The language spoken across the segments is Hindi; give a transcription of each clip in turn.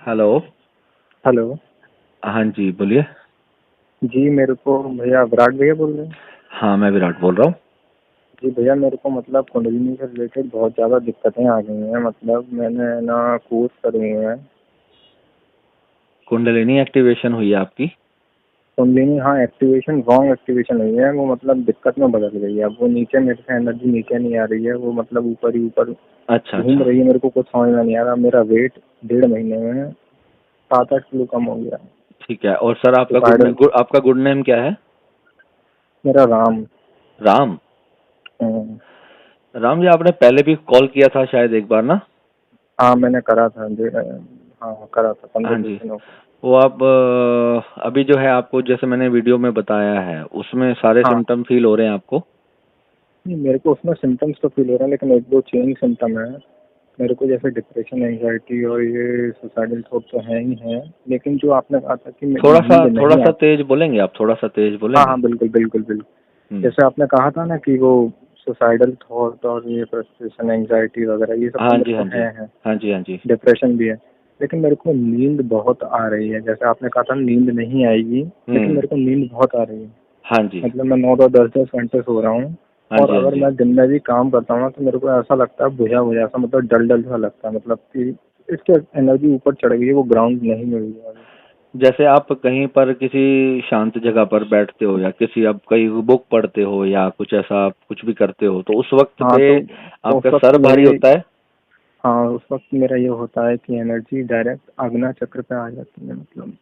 हेलो। हेलो। हाँ जी, बोलिए। जी मेरे को भैया विराट भैया बोल रहे हैं। हाँ, मैं विराट बोल रहा हूँ। जी भैया मेरे को मतलब कुंडलिनी से रिलेटेड बहुत ज़्यादा दिक्कतें आ गई हैं। मतलब मैंने ना कोर्स करे हुए हैं। कुंडलिनी एक्टिवेशन हुई है आपकी? कुंडलिनी हाँ एक्टिवेशन रॉन्ग एक्टिवेशन हुई है। वो मतलब दिक्कत में बदल गई है। अब वो नीचे मेरे से एनर्जी नीचे नहीं आ रही है। वो मतलब ऊपर ही ऊपर अच्छा घूम अच्छा। रही है। मेरे को कुछ समझ में नहीं आ रहा। मेरा वेट 1.5 महीने में 7-8 किलो कम हो गया। ठीक है। और सर आपका सुसाइडल। आपका गुड नेम क्या है? मेरा राम। राम। हम्म। राम जी, आपने पहले भी कॉल किया था शायद एक बार ना? हाँ मैंने करा था। हाँ करा था हाँ 15-20 जी। दिनों। वो आप अभी जो है आपको जैसे मैंने वीडियो में बताया है उसमें सारे हाँ सिम्टम फील हो रहे हैं आपको? नहीं मेरे को उसमें सिम्टम्स तो फील हो रहे हैं लेकिन एक दो चेंज सिम्टम है। मेरे को जैसे डिप्रेशन एंजाइटी और ये सुसाइडल थॉट तो है ही है। लेकिन जो आपने कहा था कि नींद थोड़ा नहीं सा आती। तेज बोलेंगे आप? थोड़ा सा तेज हाँ बोलेंगे? हाँ बिल्कुल बिल्कुल बिल्कुल। हम्म। जैसे आपने कहा था ना कि वो सुसाइडल थॉट और ये फ्रस्ट्रेशन एंजाइटी वगैरह ये सब तो हाँ मेरे जी को हाँ जी। है। हाँ जी हाँ जी। डिप्रेशन भी है। लेकिन मेरे को नींद बहुत आ रही है। जैसे आपने कहा था नींद नहीं आएगी लेकिन हम्म। मेरे को नींद बहुत आ रही है। हाँ जी। मतलब मैं 9-10 घंटे सो रहा हूँ। हाँ और जी हाँ अगर जी। मैं दिन में भी काम करता हूँ तो मेरे को ऐसा लगता है बुझा बुझा सा मतलब डल डल सा लगता है। मतलब कि इससे एनर्जी ऊपर चढ़ गई है। वो ग्राउंड नहीं मिल रहा है। जैसे आप कहीं पर किसी शांत जगह पर बैठते हो या किसी आप कहीं बुक पढ़ते हो या कुछ ऐसा आप कुछ भी करते हो तो उस वक्त हाँ पे तो आपका उस वक्त सर भारी मेरे होता है? हाँ उस वक्त मेरा ये होता है कि एनर्जी डायरेक्ट आज्ञा चक्र पे आ जाती है। मतलब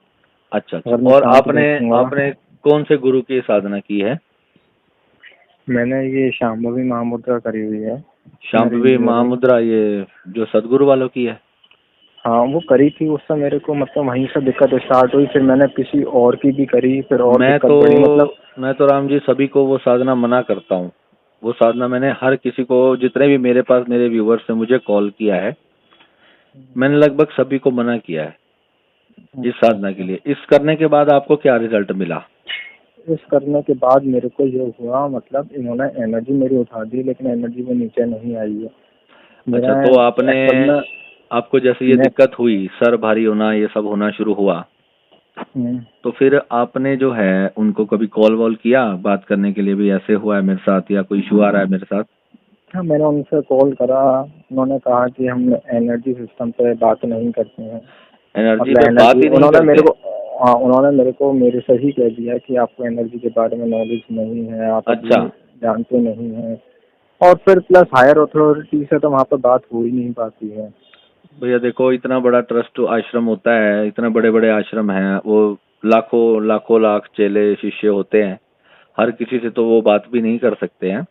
अच्छा अच्छा। अगर मैं और शांत आपने बैठूंगा। आपने कौन से गुरु की साधना की है? मैंने ये शांभवी महामुद्रा करी हुई है। शांभवी नरेंद्र वाली। महामुद्रा, ये जो सदगुरु वालों की है? हाँ वो करी थी उस समय मेरे को मतलब वहीं से दिक्कत स्टार्ट हुई। फिर मैंने किसी और की भी करी फिर और मैं दिक्कत तो बढ़ी मतलब। मैं तो राम जी सभी को वो साधना मना करता हूँ। वो साधना मैंने हर किसी को, जितने भी मेरे पास मेरे व्यूवर्स ने मुझे कॉल किया है, मैंने लगभग सभी को मना किया है इस अच्छा साधना के अच्छा। लिए। इस करने के बाद आपको क्या रिजल्ट मिला? इस करने के बाद मेरे को ये हुआ मतलब इन्होंने एनर्जी मेरी उठा दी लेकिन एनर्जी वो नीचे नहीं आई है। अच्छा, मेरा तो आपने, असल में आपको जैसे ये मैं दिक्कत हुई, सर भारी होना ये सब होना शुरू हुआ, तो फिर आपने जो है उनको कभी कॉल वॉल किया बात करने के लिए भी ऐसे हुआ है मेरे साथ या कोई इशू आ रहा है मेरे साथ? हाँ मैंने उनसे कॉल करा। उन्होंने कहा कि हम एनर्जी सिस्टम पे बात नहीं करते हैं। एनर्जी मतलब पे बात एनर्जी ही नहीं करते? उन्होंने मेरे को मेरे से ही कह दिया कि आपको एनर्जी के बारे में नॉलेज नहीं है। आप अच्छा। अभी जानते नहीं हैं। और फिर प्लस हायर अथॉरिटी से तो वहाँ पर बात हो ही नहीं पाती है। भैया देखो, इतना बड़ा ट्रस्ट आश्रम होता है, इतने बड़े बड़े आश्रम हैं, वो लाखों लाखों लाख चेले शिष्य होते हैं, हर किसी से तो वो बात भी नहीं कर सकते हैं।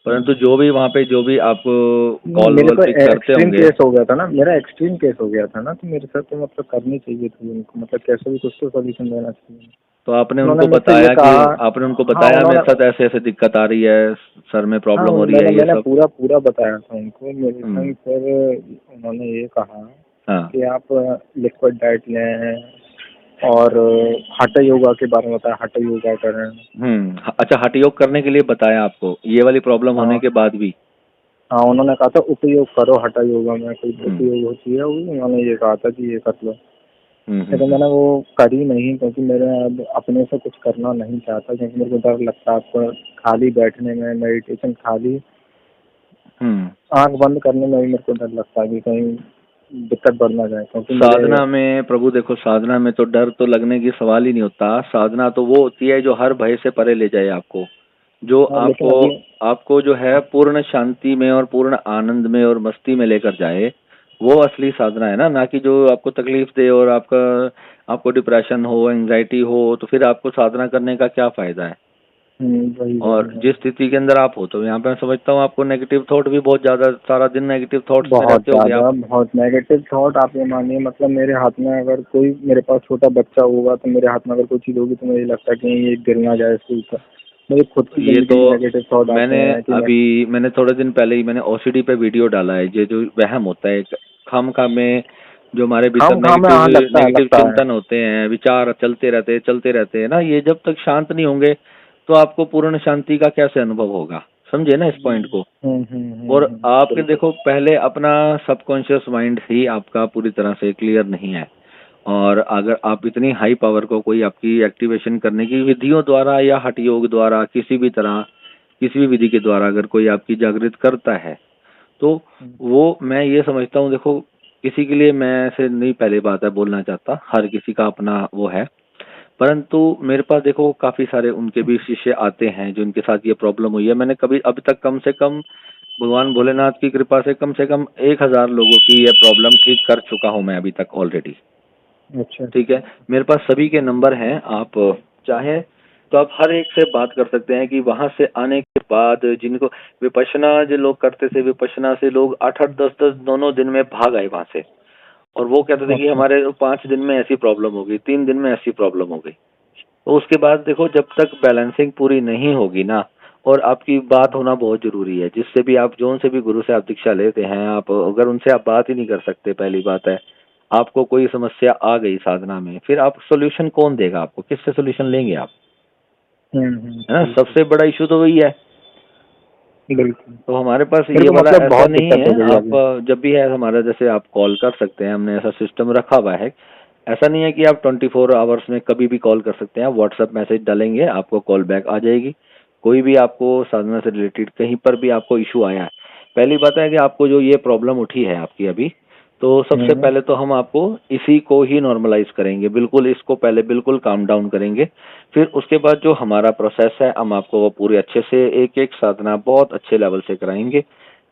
परंतु जो भी वहाँ पे जो भी आपको नहीं कॉल मेरे वॉल को पिक करते एक्सट्रीम होंगे, केस हो गया था ना। मेरा एक्सट्रीम केस हो गया था ना तो मेरे साथ तो मतलब करनी चाहिए थी उनको। मतलब कैसे भी कुछ तो सोल्यूशन देना चाहिए। तो आपने उन्होंने उनको मुझसे ये बताया कि, कहा। आपने उनको हाँ बताया मेरे उन्होंने साथ ऐसे ऐसे दिक्कत आ रही है, सर में हाँ प्रॉब्लम हो रही मैंने है ये मैंने सब? पूरा पूरा बताया था उनको मेरे हम्म। संग। फिर उन्होंने ये कहा हाँ। कि आप लिक्विड डाइट लें और hatha योगा के बारे में बताया। hatha योगा करें। अच्छा, हठ योग करने के लिए बताया आपको ये वाली प्रॉब्लम होने हाँ के बाद भी? हाँ उन्होंने कहा था उपयोग करो hatha योगा में कोई हम्म उपयोग होती है वो। उन्होंने ये कहा था कि ये कर लो। लेकिन हम्म। मैंने वो करी नहीं क्योंकि मेरे अब अपने से कुछ करना नहीं चाहता क्योंकि मेरे को डर लगता है। आपको खाली बैठने में मेडिटेशन खाली हम्म। आंख बंद करने में भी मेरे को डर लगता है कि कहीं दिक्कत बढ़ ना जाए क्योंकि मेरे। साधना में प्रभु देखो, साधना में तो डर तो लगने की सवाल ही नहीं होता। साधना तो वो होती है जो हर भय से परे ले जाए आपको, जो हाँ लेकिन आपको, अभी आपको जो है पूर्ण शांति में और पूर्ण आनंद में और मस्ती में लेकर जाए, वो असली साधना है ना कि जो आपको तकलीफ दे और आपका, आपको डिप्रेशन हो, एंजाइटी हो, तो फिर आपको साधना करने का क्या फायदा है? वही और वही जिस वही। स्थिति के अंदर आप हो, तो यहाँ पे मैं समझता हूँ आपको नेगेटिव थॉट भी बहुत ज्यादा, सारा दिन नेगेटिव थॉट्स में रहते होगे आप। बहुत नेगेटिव थॉट आप ये मानिए। मतलब मेरे हाथ में अगर कोई मेरे पास छोटा बच्चा होगा तो मेरे हाथ में अगर कोई चीज़ होगी तो मुझे लगता है कि ये गिर ना जाए इसके ऊपर। मुझे खुद की ये ज़िंदगी तो में नेगेटिव थॉट आते मैंने हैं कि मैं। मैंने थोड़े दिन पहले ही मैंने ओसीडी पे वीडियो डाला है। ये जो वहम होता है खाम खा में, जो हमारे भीतर खाम खा में नेगेटिव हाँ नेगेटिव लगता है। चिंतन होते हैं, विचार चलते रहते हैं ना, ये जब तक शांत नहीं होंगे तो आपको पूर्ण शांति का कैसे अनुभव होगा? समझे ना इस पॉइंट को। और आपके बिल्कुल। देखो पहले अपना सबकॉन्शियस माइंड ही आपका पूरी तरह से क्लियर नहीं है, और अगर आप इतनी हाई पावर को कोई आपकी एक्टिवेशन करने की विधियों द्वारा या हठ योग द्वारा किसी भी तरह किसी भी विधि के द्वारा अगर कोई आपकी जागृत करता है, तो वो मैं ये समझता हूँ, देखो किसी के लिए मैं ऐसे नहीं, पहली बात है बोलना चाहता, हर किसी का अपना वो है, परंतु मेरे पास देखो काफी सारे उनके भी शिष्य आते हैं जिनके साथ ये प्रॉब्लम हुई है। मैंने कभी अभी तक कम से कम भगवान भोलेनाथ की कृपा से कम 1000 लोगों की ये प्रॉब्लम ठीक कर चुका हूँ मैं अभी तक ऑलरेडी। अच्छा। ठीक है, मेरे पास सभी के नंबर हैं, आप चाहें तो आप हर एक से बात कर सकते हैं कि वहां से आने के बाद जिनको विपश्यना जो लोग करते थे, विपश्यना से लोग 8-8 10-10 दोनों दिन में भाग आए वहां से, और वो कहते थे कि अच्छा। हमारे 5 दिन में ऐसी प्रॉब्लम हो गई, 3 दिन में ऐसी प्रॉब्लम हो गई। तो उसके बाद देखो जब तक बैलेंसिंग पूरी नहीं होगी ना, और आपकी बात होना बहुत जरूरी है, जिससे भी आप जोन से भी गुरु से आप दीक्षा लेते हैं, आप अगर उनसे आप बात ही नहीं कर सकते, पहली बात है आपको कोई समस्या आ गई साधना में, फिर आप सोल्यूशन कौन देगा आपको, किससे सोल्यूशन लेंगे आप, है ना। बिल्कुल। सबसे बड़ा इशू तो वही है। बिल्कुल तो हमारे पास मेरे ये को वाला मतलब ऐसा बहुत नहीं दिक्कत हो है, गई आप अभी। जब भी है हमारा, जैसे आप कॉल कर सकते हैं, हमने ऐसा सिस्टम रखा हुआ है। ऐसा नहीं है कि आप 24 आवर्स में कभी भी कॉल कर सकते हैं, आप व्हाट्सएप मैसेज डालेंगे आपको कॉल बैक आ जाएगी। कोई भी आपको साधना से रिलेटेड कहीं पर भी आपको इशू आया है, पहली बात है कि आपको जो ये प्रॉब्लम उठी है आपकी अभी, तो सबसे हम्म। पहले तो हम आपको इसी को ही नॉर्मलाइज करेंगे, बिल्कुल इसको पहले बिल्कुल काम डाउन करेंगे। फिर उसके बाद जो हमारा प्रोसेस है हम आपको वो पूरे अच्छे से एक एक साधना बहुत अच्छे लेवल से कराएंगे।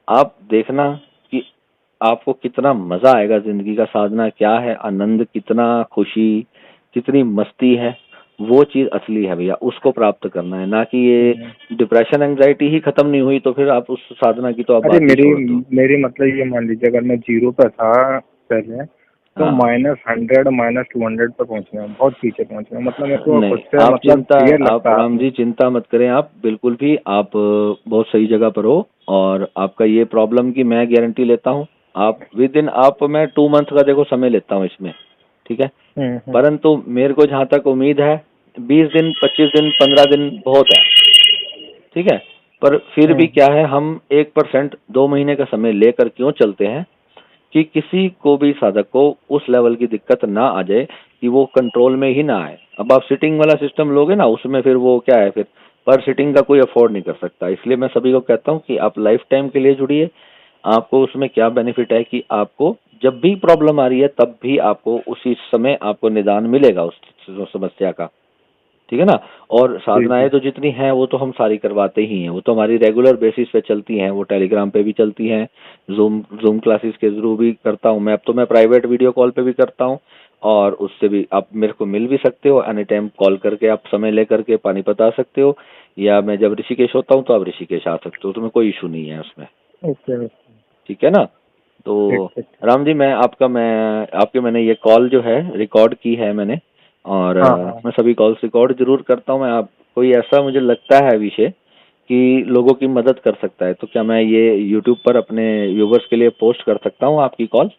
आप देखना कि आपको कितना मजा आएगा, जिंदगी का साधना क्या है, आनंद कितना, खुशी कितनी, मस्ती है, वो चीज असली है भैया, उसको प्राप्त करना है, ना कि ये हम्म। डिप्रेशन एंजाइटी ही खत्म नहीं हुई तो फिर आप उस साधना की तो आप अरे बात ही मेरी छोड़ दो। मेरी मतलब ये मान लीजिए, अगर मैं जीरो पे था पहले, तो हाँ, -100 -200 पे पहुंच गया, बहुत पीछे पहुंच गया। मतलब मेरे को नहीं खुद से आप मतलब चिंता, फियर आप लगता है राम आपने। जी चिंता मत करें, आप बिल्कुल भी, आप बहुत सही जगह पर हो, और आपका ये प्रॉब्लम की मैं गारंटी लेता हूँ, आप विद इन आप, मैं 2 मंथ का देखो समय लेता हूँ इसमें, ठीक है, हम्म। परंतु मेरे को जहाँ तक उम्मीद है 20 दिन 25 दिन 15 दिन बहुत है, ठीक है। पर फिर भी हम्म। क्या है, हम 1% 2 महीने का समय लेकर क्यों चलते हैं कि किसी को भी साधक को उस लेवल की दिक्कत ना आ जाए कि वो कंट्रोल में ही ना आए। अब आप सिटिंग वाला सिस्टम लोगे ना, उसमें फिर वो क्या है, फिर पर सिटिंग का कोई अफोर्ड नहीं कर सकता। इसलिए मैं सभी को कहता हूँ कि आप लाइफ टाइम के लिए जुड़िए। आपको उसमें क्या बेनिफिट है कि आपको जब भी प्रॉब्लम आ रही है तब भी आपको उसी समय आपको निदान मिलेगा उस समस्या का, ठीक है ना। और जी साधनाएं जी। तो जितनी हैं वो तो हम सारी करवाते ही हैं, वो तो हमारी रेगुलर बेसिस पे चलती हैं, वो टेलीग्राम पे भी चलती हैं, जूम जूम क्लासेस के थ्रू भी करता हूँ मैं, अब तो मैं प्राइवेट वीडियो कॉल पे भी करता हूँ, और उससे भी आप मेरे को मिल भी सकते हो, एनी टाइम कॉल करके आप समय ले करके पानीपत आ सकते हो, या मैं जब ऋषिकेश होता हूँ तो आप ऋषिकेश आ सकते हो, तुम्हें कोई इशू नहीं है उसमें, ओके ओके। ठीक है ना। तो ठीक ठीक ठीक। राम जी, मैं आपके मैंने ये कॉल जो है रिकॉर्ड की है मैंने, और हाँ हाँ। मैं सभी कॉल्स रिकॉर्ड जरूर करता हूँ। मैं आप कोई ऐसा मुझे लगता है विषय कि लोगों की मदद कर सकता है, तो क्या मैं ये यूट्यूब पर अपने व्यूवर्स के लिए पोस्ट कर सकता हूँ आपकी कॉल,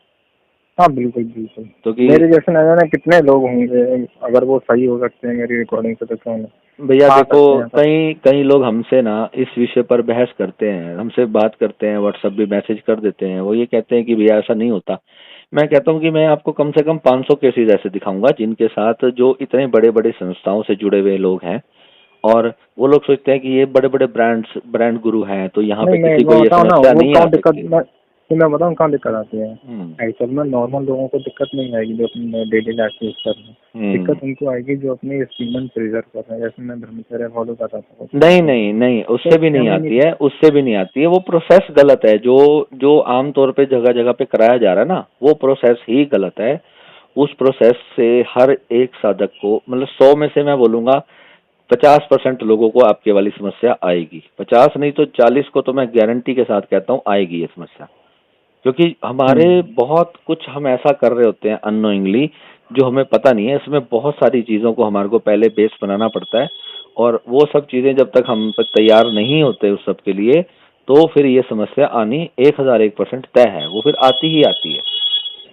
हाँ बिल्कुल बिल्कुल। तो कि मेरे जैसे न जाने कितने लोग होंगे, अगर वो सही हो सकते हैं मेरी रिकॉर्डिंग से, तो क्यों नहीं भैया आ देखो, सकते हैं सब। कई कई लोग हमसे ना इस विषय पर बहस करते हैं, हमसे बात करते हैं, व्हाट्सएप भी मैसेज कर देते हैं, वो ये कहते हैं कि भैया ऐसा नहीं होता। मैं कहता हूँ कि मैं आपको कम से कम 500 केसेस ऐसे दिखाऊंगा जिनके साथ जो इतने बड़े बड़े संस्थाओं से जुड़े हुए लोग हैं, और वो लोग सोचते हैं कि ये बड़े बड़े ब्रांड गुरु हैं तो यहाँ पे नहीं किसी को मैं ये बताऊँ ना, समस्या वो नहीं आ कहाँ दिक्कत, सकती। मैं बताऊँ कहाँ दिक्कत आती है। हम्म। एक्चुअल में नॉर्मल लोगों को दिक्कत नहीं आएगी जो अपनी डेली लाइफ यूज कर रहे हैं। हम्म। दिक्कत उनको आएगी जो अपनी स्टीमन प्रेजर कर रहे हैं, जैसे मैं ब्रह्मचर्य फॉलो कर रहा था कुछ टाइम नहीं पहले। नहीं नहीं, तो उससे भी नहीं नहीं नहीं। आती है, उससे भी नहीं आती है, वो प्रोसेस गलत है, जो जो आमतौर पे जगह जगह पे कराया जा रहा है ना, वो प्रोसेस ही गलत है। उस प्रोसेस से हर एक साधक को, मतलब 100 में से मैं बोलूंगा 50% लोगों को आपके वाली समस्या आएगी, 50 नहीं तो 40 को तो मैं गारंटी के साथ कहता हूँ आएगी ये समस्या। क्योंकि हमारे हम्म। बहुत कुछ हम ऐसा कर रहे होते हैं अननोइंगली, जो हमें पता नहीं है, इसमें बहुत सारी चीजों को हमारे को पहले बेस बनाना पड़ता है, और वो सब चीजें जब तक हम तक तैयार नहीं होते उस सब के लिए, तो फिर ये समस्या आनी 1001% तय है, वो फिर आती ही आती है,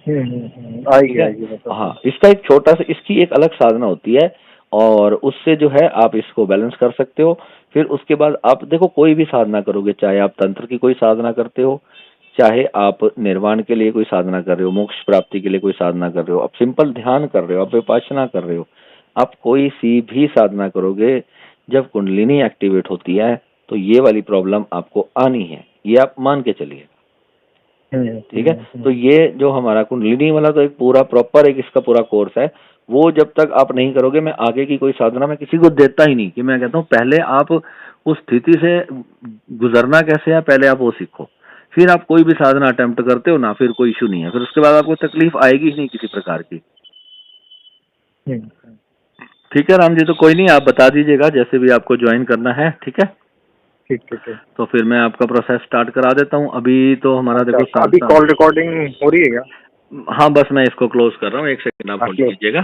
ठीक आएगी है। आएगी, मतलब हाँ, तो। इसका एक छोटा सा, इसकी एक अलग साधना होती है, और उससे जो है आप इसको बैलेंस कर सकते हो। फिर उसके बाद आप देखो, कोई भी साधना करोगे, चाहे आप तंत्र की कोई साधना करते हो, चाहे आप निर्वाण के लिए कोई साधना कर रहे हो, मोक्ष प्राप्ति के लिए कोई साधना कर रहे हो, आप सिंपल ध्यान कर रहे हो, आप विपश्यना कर रहे हो, आप कोई सी भी साधना करोगे, जब कुंडलिनी एक्टिवेट होती है तो ये वाली प्रॉब्लम आपको आनी है, ये आप मान के चलिए। ठीक है, तो ये जो हमारा कुंडलिनी वाला तो एक पूरा प्रॉपर एक इसका पूरा कोर्स है, वो जब तक आप नहीं करोगे, मैं आगे की कोई साधना मैं किसी को देता ही नहीं, कि मैं कहता हूँ पहले आप उस स्थिति से गुजरना कैसे है, पहले आप वो सीखो, फिर आप कोई भी साधना अटेम्प्ट करते हो ना, फिर कोई इशू नहीं है, फिर उसके बाद आपको तकलीफ आएगी ही नहीं किसी प्रकार की। ठीक है राम जी, तो कोई नहीं, आप बता दीजिएगा जैसे भी आपको ज्वाइन करना है। ठीक है, ठीक ठीक है। तो फिर मैं आपका प्रोसेस स्टार्ट करा देता हूँ। अभी तो हमारा देखो अभी कॉल रिकॉर्डिंग हो रही है क्या? हाँ, बस मैं इसको क्लोज कर रहा हूँ, 1 सेकंड आप होल्ड कीजिएगा।